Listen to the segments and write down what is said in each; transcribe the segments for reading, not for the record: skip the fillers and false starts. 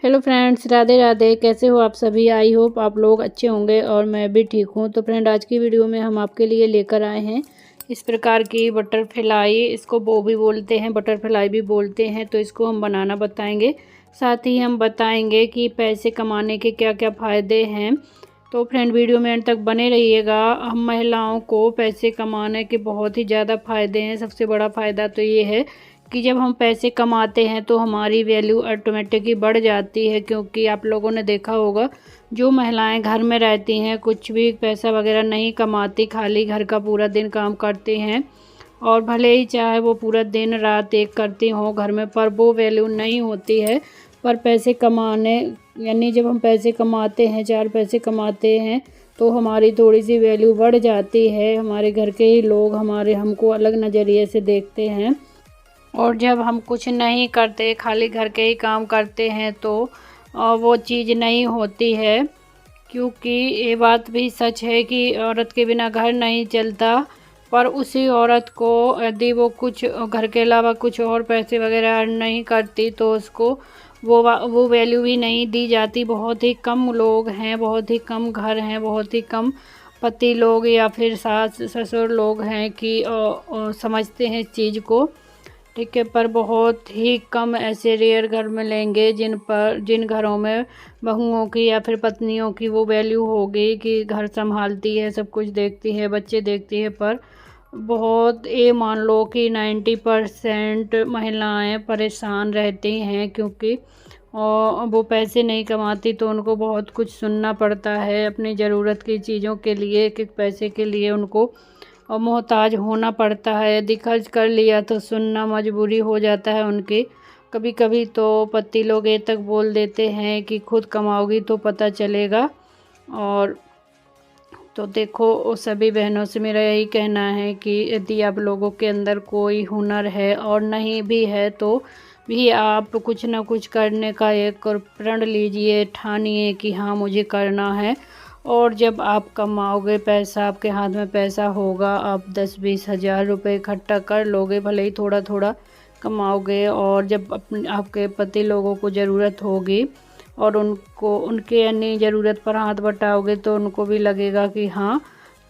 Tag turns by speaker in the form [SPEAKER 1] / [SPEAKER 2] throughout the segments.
[SPEAKER 1] Hello friends, Radhe Radhe. कैसे हो आप सभी? आई होप आप लोग अच्छे होंगे और मैं भी ठीक हूँ। तो फ्रेंड, आज की वीडियो में हम आपके लिए लेकर आए हैं इस प्रकार की बटरफ्लाई। इसको बो भी बोलते हैं, बटरफ्लाई भी बोलते हैं। तो इसको हम बनाना बताएंगे, साथ ही हम बताएंगे कि पैसे कमाने के क्या क्या फ़ायदे हैं। तो फ्रेंड, वीडियो में अंत तक बने रहिएगा। हम महिलाओं को पैसे कमाने के बहुत ही ज़्यादा फ़ायदे हैं। सबसे बड़ा फ़ायदा तो ये है कि जब हम पैसे कमाते हैं तो हमारी वैल्यू ऑटोमेटिक ही बढ़ जाती है। क्योंकि आप लोगों ने देखा होगा, जो महिलाएं घर में रहती हैं, कुछ भी पैसा वगैरह नहीं कमाती, खाली घर का पूरा दिन काम करती हैं, और भले ही चाहे वो पूरा दिन रात एक करती हों घर में, पर वो वैल्यू नहीं होती है। पर पैसे कमाने, यानी जब हम पैसे कमाते हैं, चार पैसे कमाते हैं, तो हमारी थोड़ी सी वैल्यू बढ़ जाती है। हमारे घर के ही लोग हमको अलग नज़रिए से देखते हैं। और जब हम कुछ नहीं करते, खाली घर के ही काम करते हैं, तो वो चीज़ नहीं होती है। क्योंकि ये बात भी सच है कि औरत के बिना घर नहीं चलता। पर उसी औरत को यदि वो कुछ घर के अलावा कुछ और पैसे वगैरह अर्न नहीं करती, तो उसको वो वैल्यू भी नहीं दी जाती। बहुत ही कम लोग हैं, बहुत ही कम घर हैं, बहुत ही कम पति लोग या फिर सास ससुर लोग हैं कि समझते हैं इस चीज़ को। ठीक है, पर बहुत ही कम ऐसे रेयर घर मिलेंगे जिन घरों में बहुओं की या फिर पत्नियों की वो वैल्यू होगी कि घर संभालती है, सब कुछ देखती है, बच्चे देखती है। पर बहुत, ये मान लो कि 90% महिलाएं परेशान रहती हैं। क्योंकि वो पैसे नहीं कमाती, तो उनको बहुत कुछ सुनना पड़ता है अपनी ज़रूरत की चीज़ों के लिए। एक एक पैसे के लिए उनको और मोहताज होना पड़ता है। यदि खर्च कर लिया तो सुनना मजबूरी हो जाता है उनकी। कभी कभी तो पति लोग ये तक बोल देते हैं कि खुद कमाओगी तो पता चलेगा। और तो देखो, सभी बहनों से मेरा यही कहना है कि यदि आप लोगों के अंदर कोई हुनर है और नहीं भी है, तो भी आप कुछ ना कुछ करने का एक प्रण लीजिए, ठानिए कि हाँ मुझे करना है। और जब आप कमाओगे पैसा, आपके हाथ में पैसा होगा, आप 10-20 हज़ार रुपये इकट्ठा कर लोगे, भले ही थोड़ा थोड़ा कमाओगे। और जब अपने आपके पति लोगों को ज़रूरत होगी और उनको उनके यानी ज़रूरत पर हाथ बटाओगे, तो उनको भी लगेगा कि हाँ।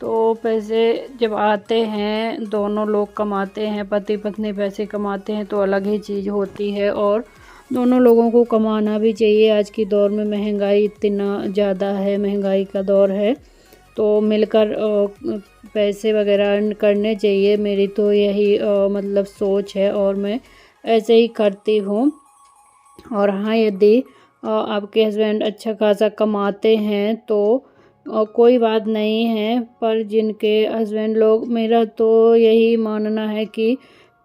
[SPEAKER 1] तो पैसे जब आते हैं, दोनों लोग कमाते हैं, पति पत्नी पैसे कमाते हैं, तो अलग ही चीज़ होती है। और दोनों लोगों को कमाना भी चाहिए। आज की दौर में महंगाई इतना ज़्यादा है, महंगाई का दौर है, तो मिलकर पैसे वगैरह अर्न करने चाहिए। मेरी तो यही मतलब सोच है और मैं ऐसे ही करती हूँ। और हाँ, यदि आपके हस्बैंड अच्छा खासा कमाते हैं तो कोई बात नहीं है। पर जिनके हस्बैंड लोग, मेरा तो यही मानना है कि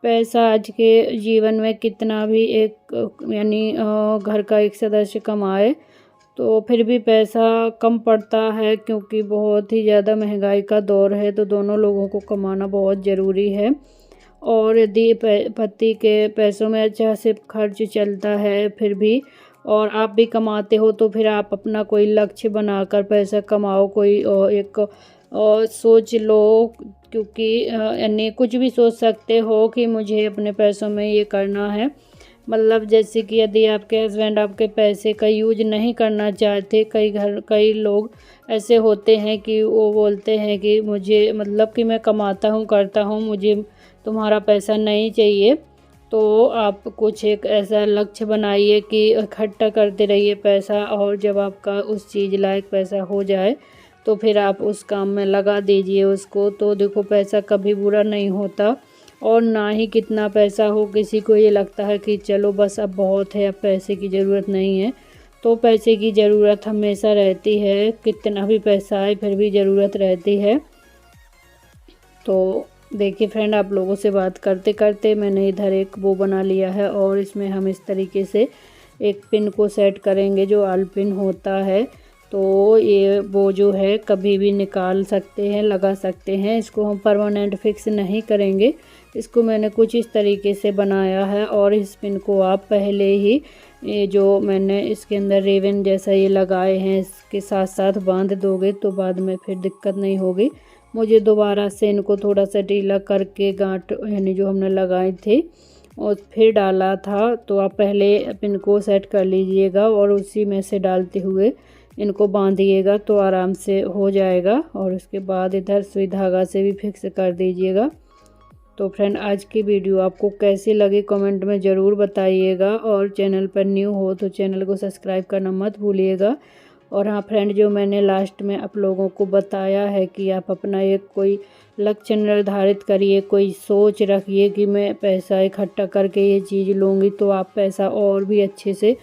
[SPEAKER 1] पैसा आज के जीवन में कितना भी एक यानी घर का एक सदस्य कमाए, तो फिर भी पैसा कम पड़ता है। क्योंकि बहुत ही ज़्यादा महंगाई का दौर है, तो दोनों लोगों को कमाना बहुत ज़रूरी है। और यदि पति के पैसों में अच्छा से खर्च चलता है फिर भी, और आप भी कमाते हो, तो फिर आप अपना कोई लक्ष्य बनाकर पैसा कमाओ। कोई एक सोच लो। क्योंकि यानी कुछ भी सोच सकते हो कि मुझे अपने पैसों में ये करना है। मतलब जैसे कि यदि आपके हस्बैंड आपके पैसे का यूज नहीं करना चाहते, कई लोग ऐसे होते हैं कि वो बोलते हैं कि मुझे, मतलब कि मैं कमाता हूँ करता हूँ, मुझे तुम्हारा पैसा नहीं चाहिए। तो आप कुछ एक ऐसा लक्ष्य बनाइए कि इकट्ठा करते रहिए पैसा, और जब आपका उस चीज़ लायक पैसा हो जाए, तो फिर आप उस काम में लगा दीजिए उसको। तो देखो, पैसा कभी बुरा नहीं होता। और ना ही कितना पैसा हो, किसी को ये लगता है कि चलो बस अब बहुत है, अब पैसे की ज़रूरत नहीं है। तो पैसे की ज़रूरत हमेशा रहती है, कितना भी पैसा आए फिर भी ज़रूरत रहती है। तो देखिए फ्रेंड, आप लोगों से बात करते करते मैंने इधर एक वो बना लिया है, और इसमें हम इस तरीके से एक पिन को सेट करेंगे, जो आल पिन होता है। तो ये वो जो है कभी भी निकाल सकते हैं, लगा सकते हैं। इसको हम परमानेंट फिक्स नहीं करेंगे। इसको मैंने कुछ इस तरीके से बनाया है। और इस पिन को आप पहले ही, ये जो मैंने इसके अंदर रेवन जैसा ये लगाए हैं, इसके साथ साथ बांध दोगे, तो बाद में फिर दिक्कत नहीं होगी। मुझे दोबारा से इनको थोड़ा सा ढीला करके गांठ यानी जो हमने लगाए थे और फिर डाला था। तो आप पहले पिन को सेट कर लीजिएगा और उसी में से डालते हुए इनको बांधिएगा तो आराम से हो जाएगा। और उसके बाद इधर सुई धागा से भी फिक्स कर दीजिएगा। तो फ्रेंड आज की वीडियो आपको कैसी लगी कमेंट में ज़रूर बताइएगा। और चैनल पर न्यू हो तो चैनल को सब्सक्राइब करना मत भूलिएगा। और हाँ फ्रेंड, जो मैंने लास्ट में आप लोगों को बताया है कि आप अपना एक कोई लक्ष्य निर्धारित करिए, कोई सोच रखिए कि मैं पैसा इकट्ठा करके ये चीज़ लूँगी, तो आप पैसा और भी अच्छे से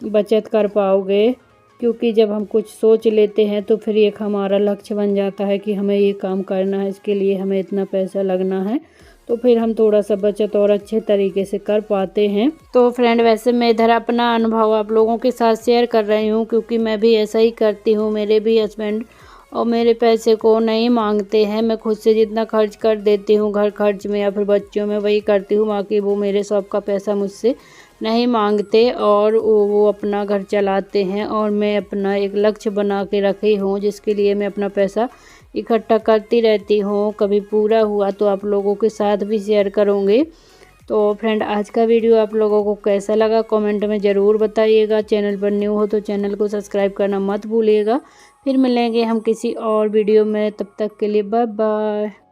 [SPEAKER 1] बचत कर पाओगे। क्योंकि जब हम कुछ सोच लेते हैं तो फिर एक हमारा लक्ष्य बन जाता है कि हमें ये काम करना है, इसके लिए हमें इतना पैसा लगना है, तो फिर हम थोड़ा सा बचत और अच्छे तरीके से कर पाते हैं। तो फ्रेंड वैसे मैं इधर अपना अनुभव आप लोगों के साथ शेयर कर रही हूँ, क्योंकि मैं भी ऐसा ही करती हूँ। मेरे भी हस्बैंड और मेरे पैसे को नहीं मांगते हैं, मैं खुद से जितना खर्च कर देती हूँ घर खर्च में या फिर बच्चों में वही करती हूँ। बाकी वो मेरे शौक का पैसा मुझसे नहीं मांगते और वो अपना घर चलाते हैं। और मैं अपना एक लक्ष्य बना के रखी हूँ जिसके लिए मैं अपना पैसा इकट्ठा करती रहती हूँ। कभी पूरा हुआ तो आप लोगों के साथ भी शेयर करूँगी। तो फ्रेंड आज का वीडियो आप लोगों को कैसा लगा कमेंट में ज़रूर बताइएगा। चैनल पर न्यू हो तो चैनल को सब्सक्राइब करना मत भूलिएगा। फिर मिलेंगे हम किसी और वीडियो में, तब तक के लिए बाय बाय।